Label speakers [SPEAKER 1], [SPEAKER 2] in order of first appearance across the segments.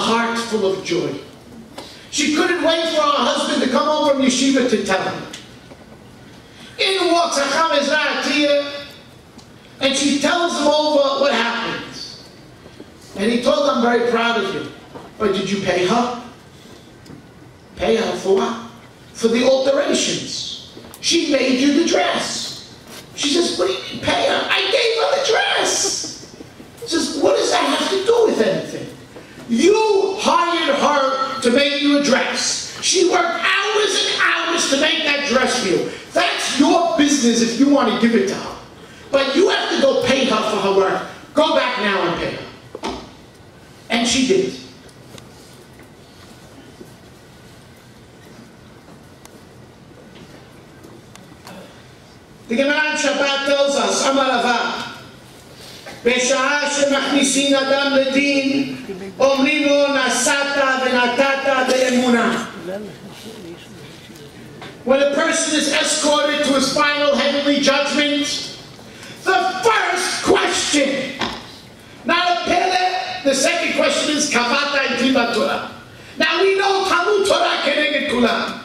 [SPEAKER 1] heart full of joy. She couldn't wait for her husband to come home from yeshiva to tell her. In walks HaRav David, and she tells him over what happened. And he told her, I'm very proud of you. But did you pay her? Pay her for what? For the alterations. She made you the dress. She says, what do you mean pay her? I gave her the dress. He says, what does that have to do with anything? You hired her to make you a dress. She worked hours and hours to make that dress for you. That's your business if you want to give it to her. But you have to go pay her for her work. Go back now and pay her. And she did. The Gemara in Shabbat tells us, Amar Rava, בשעה שמכניסים אדם לדין, אומרים לו נסעת ונתת באמונה. When a person is escorted to his final heavenly judgment, the first question, not a pele, the second question is kavata intima Torah. Now we know Talmud Torah keneged kulam,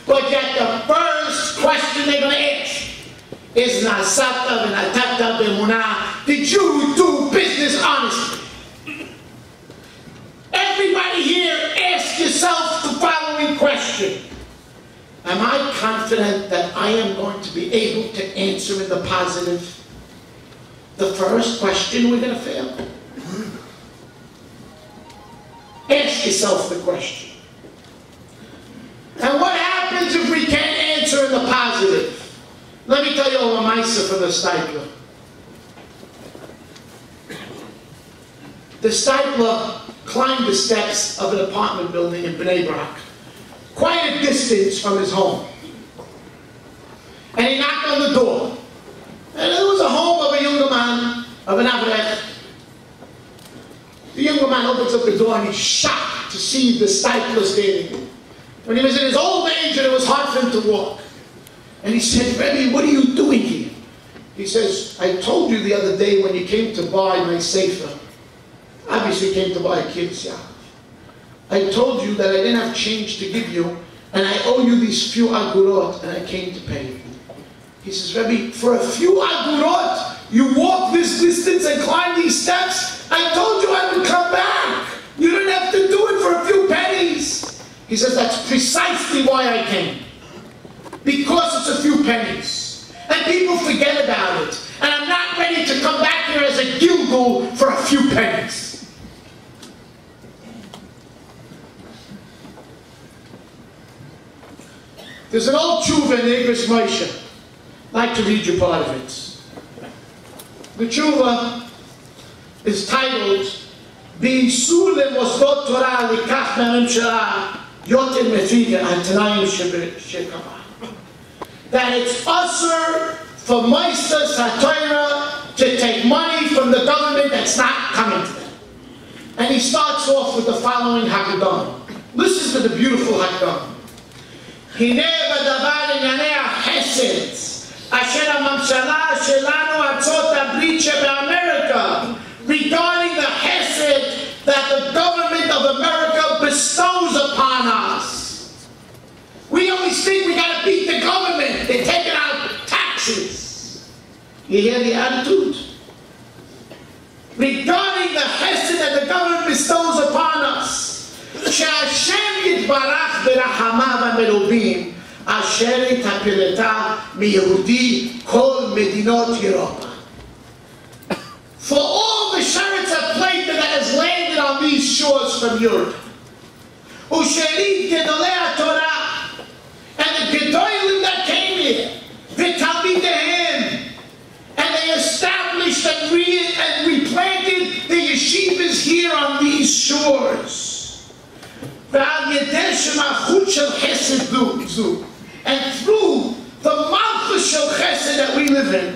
[SPEAKER 1] but yet the first question they're going to ask is nasata v'natata b'emunah. Did you do business honestly? Everybody here, ask yourself the following question. Am I confident that I am going to be able to answer in the positive? The first question, we're going to fail. Ask yourself the question. And what happens if we can't answer in the positive? Let me tell you a lamaisa from the stipler. The stipler climbed the steps of an apartment building in Borough Park, quite a distance from his home. And he knocked on the door. And it was a home of a younger man, of an adhere. The younger man opens up the door and he's shocked to see the stipler standing. When he was in his old age and it was hard for him to walk. And he said, Rebbe, what are you doing here? He says, I told you the other day when you came to buy my sefer, obviously you came to buy a kid's yacht. I told you that I didn't have change to give you, and I owe you these few agurot, and I came to pay you. He says, Rebbe, for a few agurot, you walk this distance and climb these steps? I told you I would come back. You didn't have to do it for a few pennies. He says, that's precisely why I came. Because it's a few pennies. And people forget about it. And I'm not ready to come back here as a gilgul for a few pennies. There's an old tshuva in the English Moshe. I'd like to read you part of it. The tshuva is titled B'isur lemosdot Torah likach me'amemshela yoter mefiga antanayim shekava. That it's usher for Moisés HaTorah to take money from the government that's not coming to them. And he starts off with the following Haggadah. Listen to the beautiful Haggadah. הנה בדבר ענייני החסד אשר הממשלה שלנו ארצות הברית שבאמריקה, regarding the chesed that the government of America bestows upon us. We always think we got to beat the government. They're taking out taxes. You hear the attitude? Regarding the chesed that the government bestows upon us. שהשם יתברך ברחמיו המרובים אשר התפלתה מיהודי כל מדינות אירופה. For all the sheretz plate that has landed on these shores from Europe. ושארית גדולי התורה, and the gedolim that came here, ותלמידיהם, and they established and replanted the yeshivas here on these shores. And through the malchus shel chesed that we live in,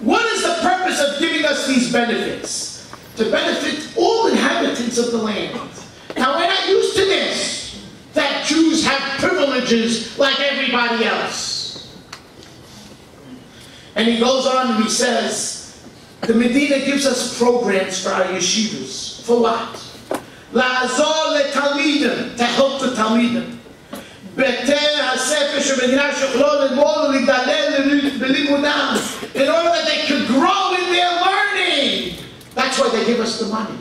[SPEAKER 1] what is the purpose of giving us these benefits? To benefit all inhabitants of the land. Now we're not used to this, that Jews have privileges like everybody else. And he goes on and he says, The Medina gives us programs for our yeshivas. For what? La'azor le'talmidim, to help the talmidim. In order that they could grow in their learning. That's why they give us the money.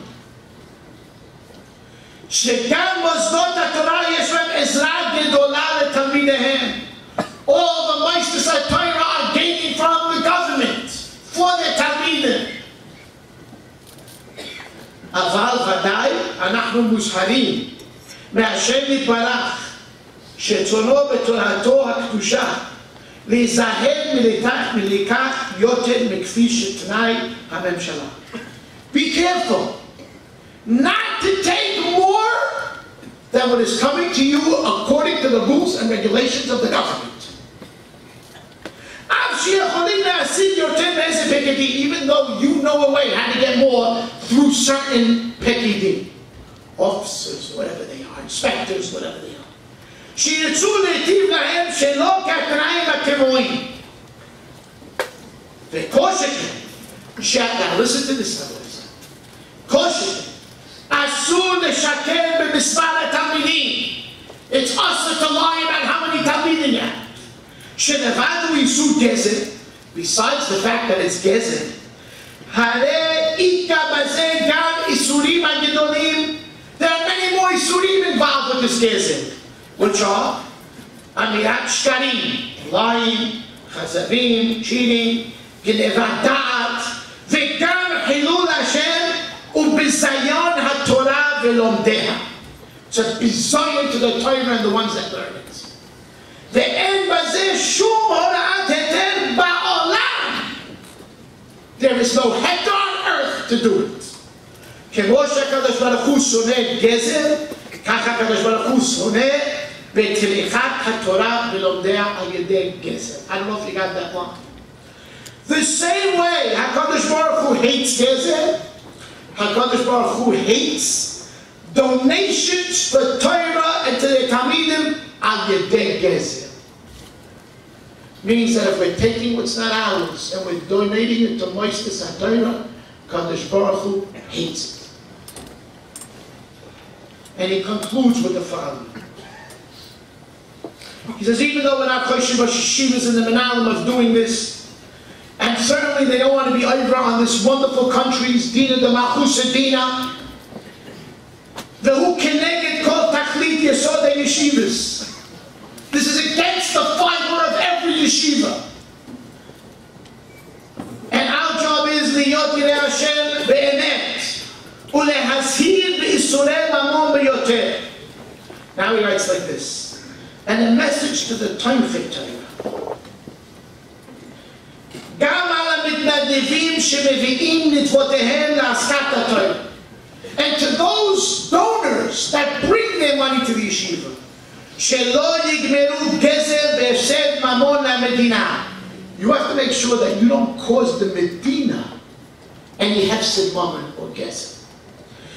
[SPEAKER 1] All the meisters of Torah are gaining from the government for their talmidim. אבל ודאי אנחנו מוזהרים מהשם יתברך שצונו בתורתו הקדושה להיזהר מלקח יותר מכפי שתנאי הממשלה. Be careful not to take more than what is coming to you according to the rules and regulations of the government. Even though you know a way how to get more through certain pekidim, officers, whatever they are, inspectors, whatever they are. Now listen to this, brothers. It's us to lie about how many talmidim you have. Besides the fact that it's gezer, there are many more isurim involved with this gezer, which are amirat shkarim, lying, chazavim, cheating, genevat da'at, v'gam hilul Hashem u'bizayon haTorah v'lomdeha. It's a bizayon to the Torah and the ones that learn it. Ve'en bazeh shum hora'at heter ba'olam. There is no heter on earth to do it. כמו שהקדוש ברוך הוא שונא גזר, ככה הקדוש ברוך הוא שונא בתמיכת התורה ולומדיה על ידי גזר. I don't know if you got that one. The same way HaKadosh Baruch Hu hates gezer, HaKadosh Baruch Hu hates donations for Torah and to the talmidim al yedei gezer. Means that if we're taking what's not ours and we're donating it to Moistus and Torah, HaKadosh Baruch Hu hates it. And he concludes with the following. He says, even though we're not Choshim Yeshivas in the Menalim of doing this, and certainly they don't want to be over on this wonderful country's Dina de Malchusa Dina, Vehu Keneged Kol Tachlit Yesod Yeshivas. This is against the fiber of every yeshiva. And our job is Liyot Yirei Hashem Be'emet Ulehazhir Be'isurei Mamon Be'yoter. Now he writes like this. And a message to the Tomchei Torah. גם על המתנדבים שמביאים נתבותיהם להשכת התורה. And to those donors that bring their money to the yeshiva. שלא יגמרו גזר והפסד ממון למדינה. You have to make sure that you don't cause the Medina any hefsed mamon or gezer.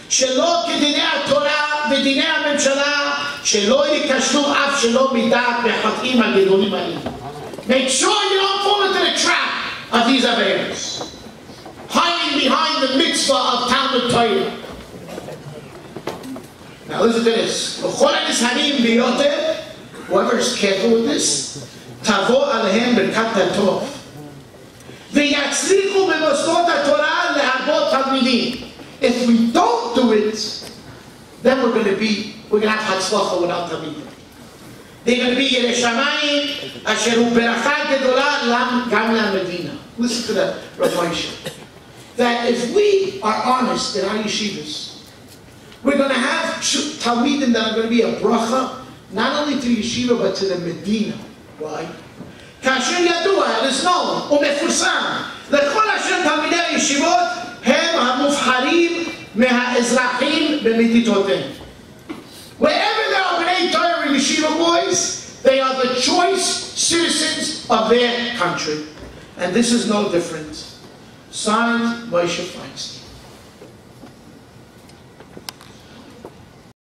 [SPEAKER 1] שלא כדיני התורה ודיני הממשלה שלא יקשרו אף שלא מדעת בחטאים הגדולים האלה. Make sure you don't fall into the trap of these averos, hiding behind the mitzvah of Talmud Torah. Now listen to this. Whoever is careful with this, tavo alehem berkat hatov, v'yatzlichu b'mosdot haTorah leharbot talmidim. If we don't do it, then we're going to have hatzlacha without talmidim. They're going to be Yirei Shamayim, asher hu beracha gedola gam le'Medina. Listen to the Rav. That if we are honest in our yeshivas, we're going to have talmidim that are going to be a bracha, not only to yeshiva but to the Medina. Why? Kasher yadua, it is known, umefusam, lechol asher talmidei yeshivot hem hamufharim mehaezrachim b'mititotem. Wherever there are B'nai Torah and yeshiva boys, they are the choice citizens of their country. And this is no different. Signed, Moshe Feinstein.